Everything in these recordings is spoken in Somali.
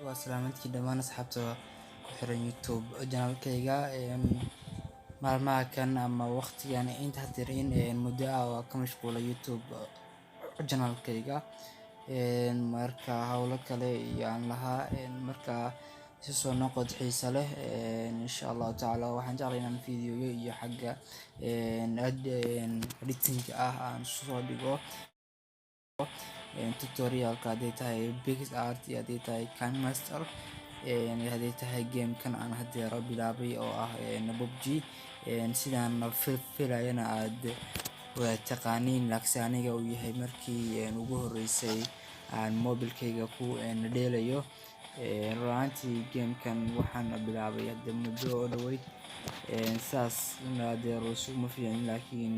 waa salaamadkii dhammaan asxaabta ku xiran YouTube channelkayga maalmaha kan ama waqtigan inta hadir in muddo waa ka mashquula YouTube channelkayga marka hawlo kale iyo aan lahaa marka si soo noqod xiisa leh insha Allah taala waxaan jeclahay inaan fiidiyoyo iyo xagga editing aan soo dhigo tutorialka haday tahay PixArt iyo haday tahay KineMaster haday tahay game kan aan hadeero bilaabay oo ah PUBG sidaan filayana aad waa taqaaniin laakiin aniga uu yahay markii ugu horeysay aan mobilkayga ku dheelayo runtii game kan waxaan bilaabay hadda muddo dhaweyd saas adeero ma fiicin laakiin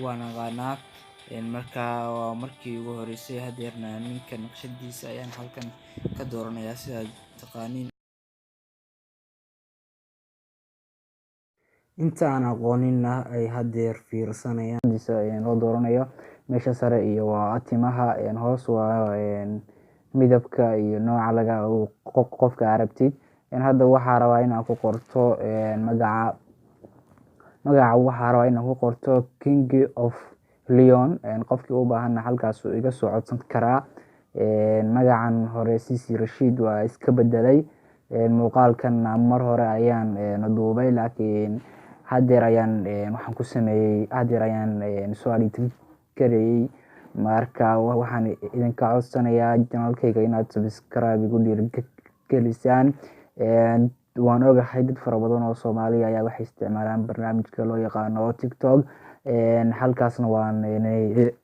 waan aqaanaa marka waa markii ugu horeysay hadeerna ninka naqshadiisa ayaan halkan ka dooranayaa sidaad taqaaniin inta aan aqoonina ay hadeer fiirsanayaan loo dooranayo meesha sare iyo waa timaha hoos waa midabka iyo nooca laga qofka aragtid hadda waxaa rabaa inaan ku qorto magaca waxaa rabaa inaan ku qorto King of Leon qofkii u baahan halkaas uu iga soo codsan karaa magacan hore CC Rashid waa iska bedelay muuqaalkan mar hore ayaan duubay laakiin hadeer ayaan waxaan ku sameeyay hadeer ayaan soo edit gareeyay marka waxaan idinka codsanayaa channelkayga inaad subscribe igu dhiirigelisaan waan ogahay dad fara badan oo Soomaali ayaa waxay isticmaalaan barnaamijka loo yaqaano TikTok halkaasna waan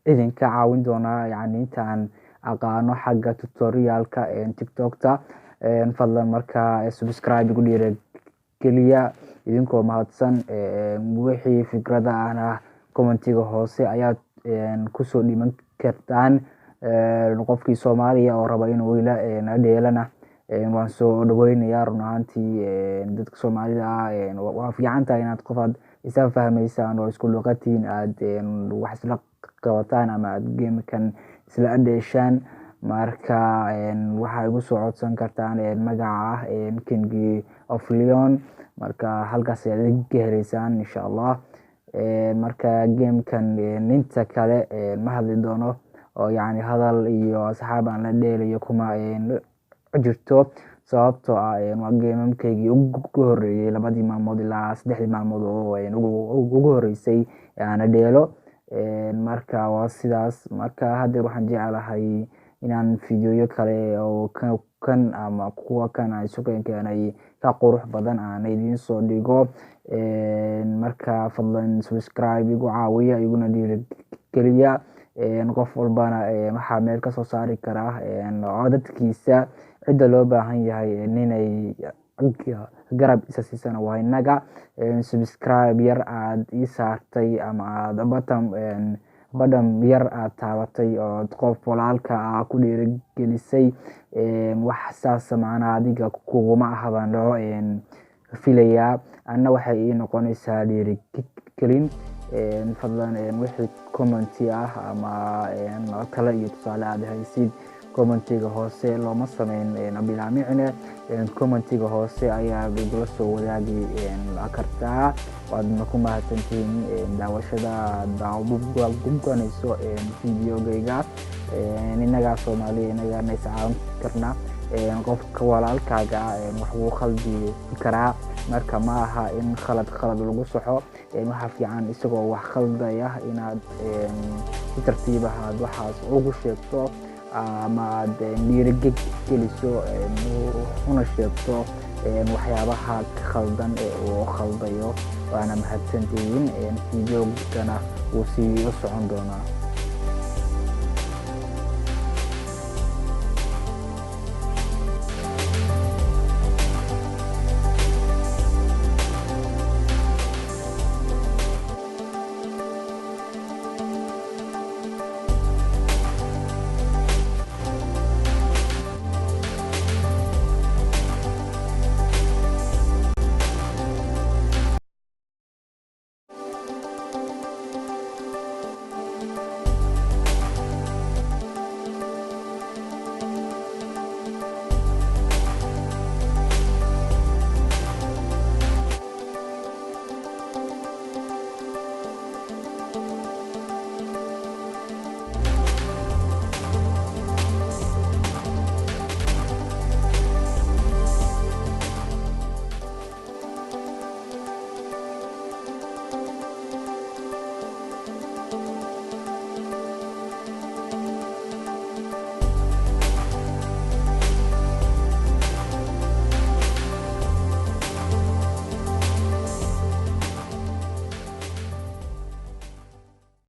idinka caawin doonaa yani intaan aqaano xagga tutorialka TikTokta fadlan marka subscribe igu dhiirigeliya idinkoo mahadsan wixii fikrada ahna commentiga hoose ayaad kusoo dhiman kartaan qofkii Soomaaliya oo raba inuu ila dheelana waan soo dhaweynayaa run ahaantii dadka Soomaalida waa fiican tahay inaad qofaad isa fahmaysaan oo isku luqatiin aad wax isla qabataan ama aad game kan isla dheeshaan marka waxa igu soo codsan kartaan magaca King of Leon marka halkaas ayaad ka heleysaan insha Allah marka game kan inta kale ma hadli doono oo yani hadal iyo asxaab aan la dheelayo kuma jirto sababtoo ah waa game-kaygii ugu horeeyay 2 maalmood ilaa 3 maalmood oo ugu horeysay aan dheelo marka waa sidaas marka hadda waxaan jeclahay inaan fiidiyoyo kale oo kan ama kuwa kan ay soo keenay ka qurux badan aan idin soo dhigo marka fadlan subscribe igu caawiya iguna dhiirigeliya qof walbana waxa meel ka soo saari karaa codadkiisa cida loo baahan yahay inay garab isa siisana waa inaga subscribe yar aad ii saartay ama aad button yar aad taabatay oo qof walaalka ku dhiirigelisay wax saas macna adiga kuguma ahaban loo filayaa anna waxay ii noqonaysaa dhiirigelin fadlan wixii comment ama kala iyo tusaale aad haysid commentiga hoose looma sameyn bilaamicne commentiga hoose ayaa igula soo wadaagi kartaa waadna ku mahadsantihiin daawashada daawaduganayso fiidiyogayga inaga Soomaaliya inaga iscaawin karna qofka walaalkaaga wax uu khaldi karaa marka ma aha in khalad lagu saxo waxa fiican isagoo wax khaldaya inaad si tartiib ah waxaas ugu sheegto ama aad dhiirigeliso una sheegto waxyaabaha khaldan oo khaldayo waana mahadsantihiin fiidiyogana wuu sii socon doonaa.